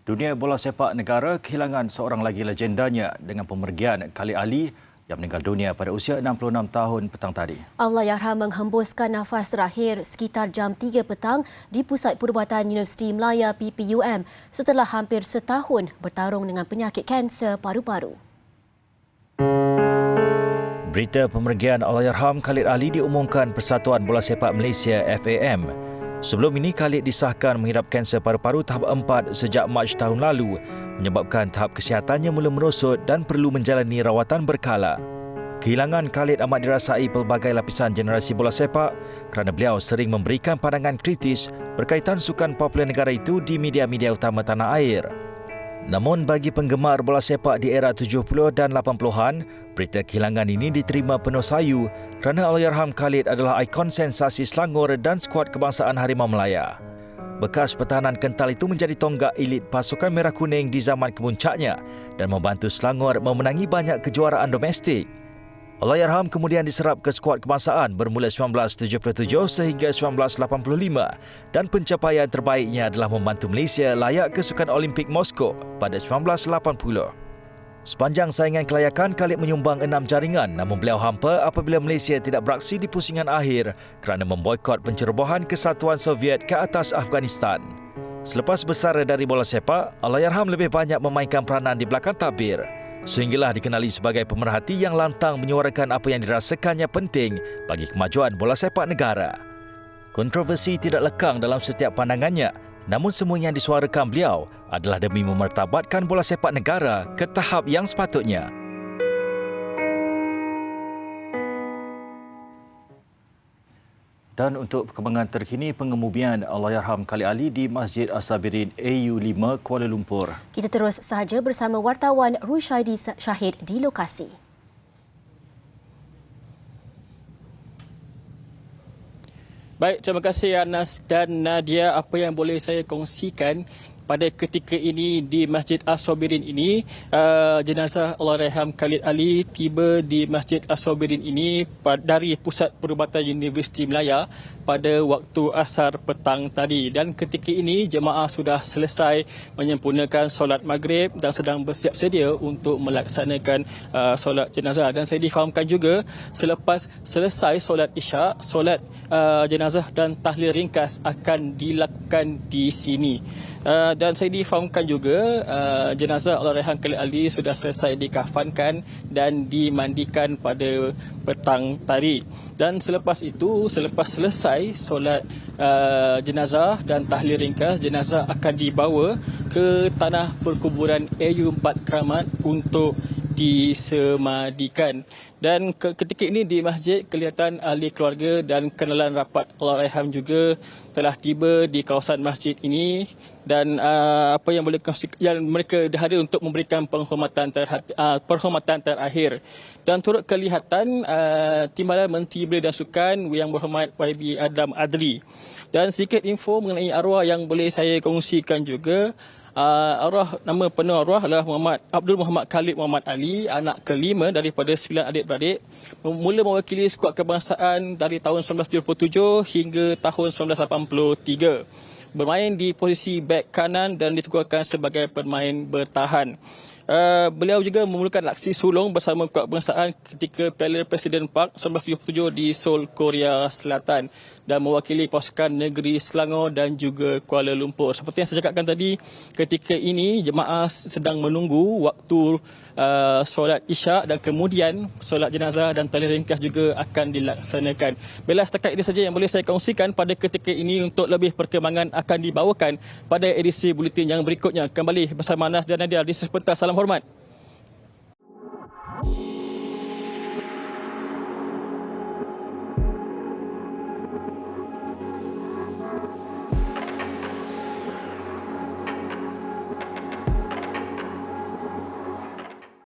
Dunia bola sepak negara kehilangan seorang lagi legendanya dengan pemergian Khalid Ali yang meninggal dunia pada usia 66 tahun petang tadi. Allahyarham menghembuskan nafas terakhir sekitar jam 3 petang di Pusat Perubatan Universiti Melaya PPUM setelah hampir setahun bertarung dengan penyakit kanser paru-paru. Berita pemergian Allahyarham Khalid Ali diumumkan Persatuan Bola Sepak Malaysia FAM. Sebelum ini, Khalid disahkan mengidap kanser paru-paru tahap 4 sejak Mac tahun lalu, menyebabkan tahap kesihatannya mula merosot dan perlu menjalani rawatan berkala. Kehilangan Khalid amat dirasai pelbagai lapisan generasi bola sepak kerana beliau sering memberikan pandangan kritis berkaitan sukan popular negara itu di media-media utama tanah air. Namun bagi penggemar bola sepak di era 70 dan 80-an, berita kehilangan ini diterima penuh sayu kerana Allahyarham Khalid adalah ikon sensasi Selangor dan skuad kebangsaan Harimau Melaya. Bekas pertahanan kental itu menjadi tonggak elit pasukan Merah Kuning di zaman kemuncaknya dan membantu Selangor memenangi banyak kejuaraan domestik. Allahyarham kemudian diserap ke skuad kebangsaan bermula 1977 sehingga 1985 dan pencapaian terbaiknya adalah membantu Malaysia layak ke Sukan Olimpik Moskow pada 1980. Sepanjang saingan kelayakan, Khalid menyumbang 6 jaringan namun beliau hampa apabila Malaysia tidak beraksi di pusingan akhir kerana memboikot pencerobohan kesatuan Soviet ke atas Afghanistan. Selepas besar dari bola sepak, Allahyarham lebih banyak memainkan peranan di belakang tabir. Sehinggalah dikenali sebagai pemerhati yang lantang menyuarakan apa yang dirasakannya penting bagi kemajuan bola sepak negara. Kontroversi tidak lekang dalam setiap pandangannya, namun semua yang disuarakan beliau adalah demi memartabatkan bola sepak negara ke tahap yang sepatutnya. Dan untuk perkembangan terkini pengemumian Allahyarham Khalid Ali di Masjid As-Sabirin AU5 Kuala Lumpur. Kita terus sahaja bersama wartawan Rushaidi Syahid di lokasi. Baik, terima kasih Anas dan Nadia. Apa yang boleh saya kongsikan pada ketika ini di Masjid As-Sabirin ini, jenazah Allahyarham Khalid Ali tiba di Masjid As-Sabirin ini dari Pusat Perubatan Universiti Melaya pada waktu asar petang tadi. Dan ketika ini jemaah sudah selesai menyempurnakan solat maghrib dan sedang bersiap sedia untuk melaksanakan solat jenazah. Dan saya difahamkan juga selepas selesai solat isyak, solat jenazah dan tahlil ringkas akan dilakukan di sini. Dan saya difahamkan juga jenazah Allahyarham Khalid Ali sudah selesai dikafankan dan dimandikan pada petang tadi. Dan selepas itu, selepas selesai solat jenazah dan tahlil ringkas, jenazah akan dibawa ke tanah perkuburan AU4 Keramat untuk disemadikan. Dan ketika ini di masjid, kelihatan ahli keluarga dan kenalan rapat Allahyarham juga telah tiba di kawasan masjid ini. Dan apa yang boleh yang mereka hadir untuk memberikan penghormatan terakhir. Dan turut kelihatan Timbalan Menteri Belia dan Sukan Yang Berhormat YB Adam Adli. Dan sedikit info mengenai arwah yang boleh saya kongsikan juga. Nama penuh arwah adalah Abdul Muhammad Khalid Muhammad Ali, anak kelima daripada 9 adik-beradik. Mula mewakili skuad kebangsaan dari tahun 1977 hingga tahun 1983. Bermain di posisi bek kanan dan diteguhkan sebagai pemain bertahan. Beliau juga memulakan aksi sulung bersama skuad kebangsaan ketika Piala Presiden Park 1977 di Seoul, Korea Selatan dan mewakili pasukan negeri Selangor dan juga Kuala Lumpur. Seperti yang saya cakapkan tadi, ketika ini jemaah sedang menunggu waktu solat isyak dan kemudian solat jenazah dan tahlil ringkas juga akan dilaksanakan. Baiklah, setakat ini saja yang boleh saya kongsikan pada ketika ini. Untuk lebih perkembangan akan dibawakan pada edisi buletin yang berikutnya. Kembali bersama Anas dan Nadia di sebentar. Salam hormat.